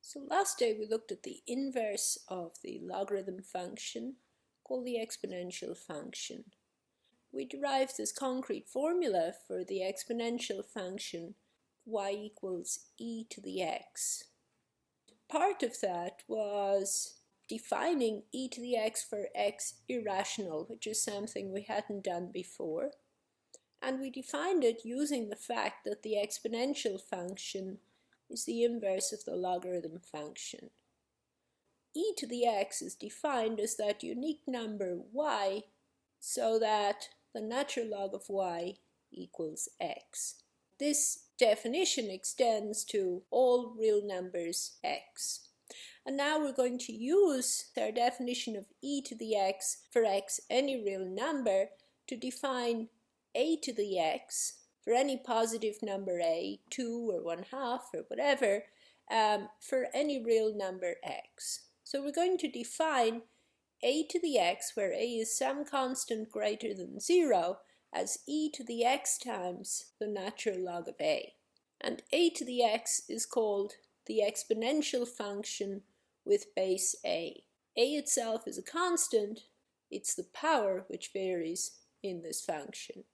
So last day we looked at the inverse of the logarithm function called the exponential function. We derived this concrete formula for the exponential function y equals e to the x. Part of that was defining e to the x for x irrational, which is something we hadn't done before. And we defined it using the fact that the exponential function is the inverse of the logarithm function. E to the x is defined as that unique number y so that the natural log of y equals x. This definition extends to all real numbers x. And now we're going to use our definition of e to the x for x any real number to define a to the x for any positive number a, 2 or 1/2 or whatever, for any real number x. So we're going to define a to the x, where a is some constant greater than 0, as e to the x times the natural log of a. And a to the x is called the exponential function with base a. A itself is a constant, it's the power which varies in this function.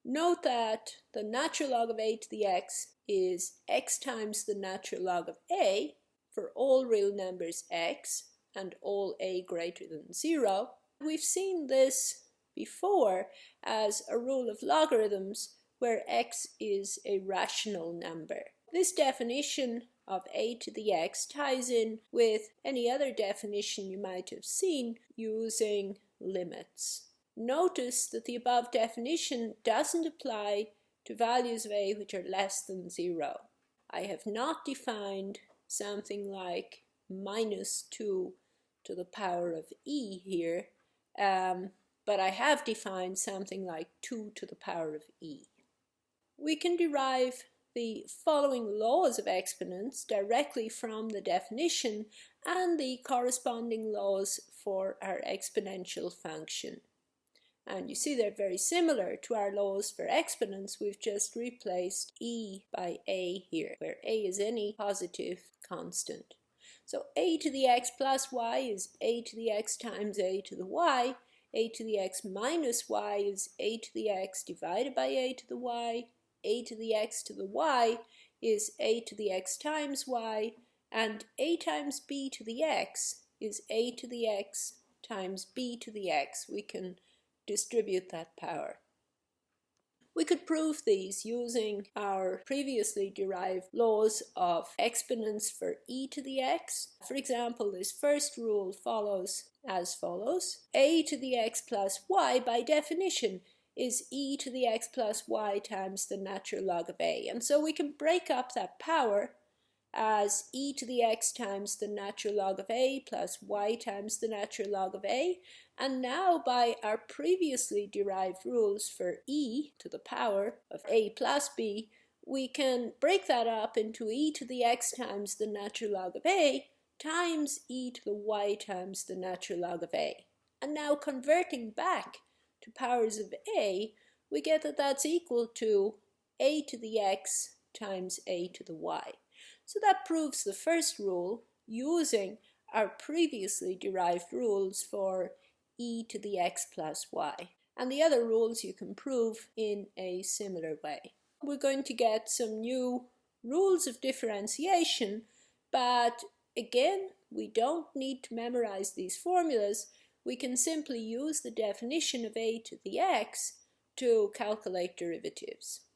Note that the natural log of a to the x is x times the natural log of a for all real numbers x and all a greater than 0. We've seen this before as a rule of logarithms where x is a rational number. This definition of a to the x ties in with any other definition you might have seen using limits. Notice that the above definition doesn't apply to values of a which are less than 0. I have not defined something like -2 to the power of e here, but I have defined something like 2 to the power of e. We can derive the following laws of exponents directly from the definition and the corresponding laws for our exponential function. And you see they're very similar to our laws for exponents. We've just replaced e by a here, where a is any positive constant. So a to the x plus y is a to the x times a to the y. A to the x minus y is a to the x divided by a to the y. A to the x to the y is a to the x times y. And a times b to the x is a to the x times b to the x. We can distribute that power. We could prove these using our previously derived laws of exponents for e to the x. For example, this first rule follows as follows. A to the x plus y by definition is e to the x plus y times the natural log of a. And so we can break up that power as e to the x times the natural log of a plus y times the natural log of a. And now by our previously derived rules for e to the power of a plus b, we can break that up into e to the x times the natural log of a times e to the y times the natural log of a. And now converting back to powers of a, we get that that's equal to a to the x times a to the y. So that proves the first rule using our previously derived rules for e to the x plus y. And the other rules you can prove in a similar way. We're going to get some new rules of differentiation, but again, we don't need to memorize these formulas. We can simply use the definition of a to the x to calculate derivatives.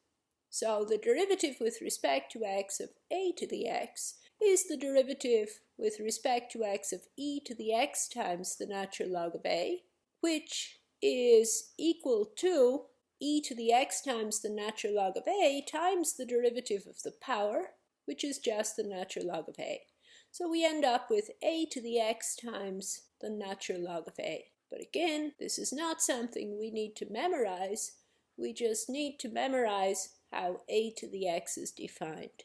So the derivative with respect to x of a to the x is the derivative with respect to x of e to the x times the natural log of a, which is equal to e to the x times the natural log of a times the derivative of the power, which is just the natural log of a. So we end up with a to the x times the natural log of a. But again, this is not something we need to memorize. We just need to memorize how a to the x is defined.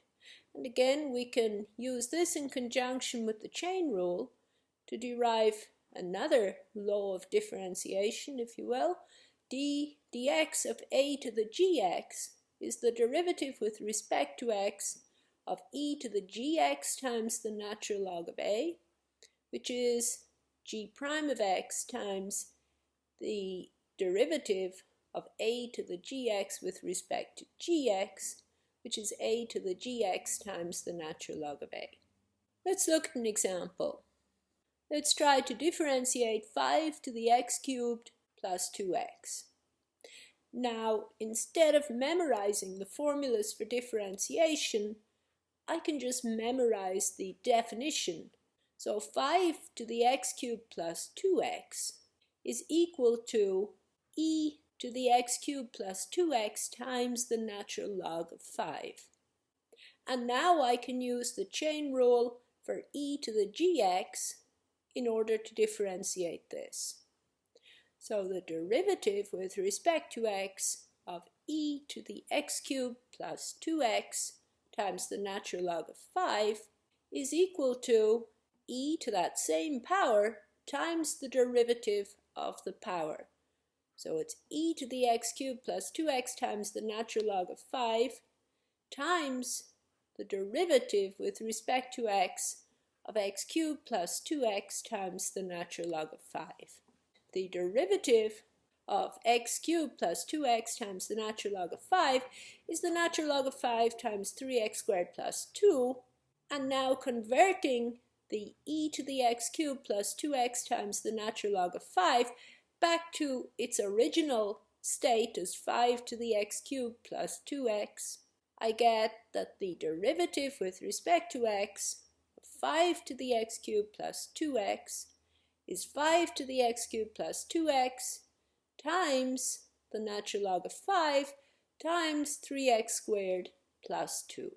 And again, we can use this in conjunction with the chain rule to derive another law of differentiation, if you will. Dx of a to the gx is the derivative with respect to x of e to the gx times the natural log of a, which is g prime of x times the derivative of a to the gx with respect to gx, which is a to the gx times the natural log of a. Let's look at an example. Let's try to differentiate 5 to the x cubed plus 2x. Now, instead of memorizing the formulas for differentiation, I can just memorize the definition. So 5 to the x cubed plus 2x is equal to e to the x cubed plus 2x times the natural log of 5. And now I can use the chain rule for e to the gx in order to differentiate this. So the derivative with respect to x of e to the x cubed plus 2x times the natural log of 5 is equal to e to that same power times the derivative of the power. So it's e to the x cubed plus 2x times the natural log of 5 times the derivative with respect to x of x cubed plus 2x times the natural log of 5. The derivative of x cubed plus 2x times the natural log of 5 is the natural log of 5 times 3x squared plus 2, and now converting the e to the x cubed plus 2x times the natural log of 5 back to its original state as 5 to the x cubed plus 2x, I get that the derivative with respect to x of 5 to the x cubed plus 2x is 5 to the x cubed plus 2x times the natural log of 5 times 3x squared plus 2.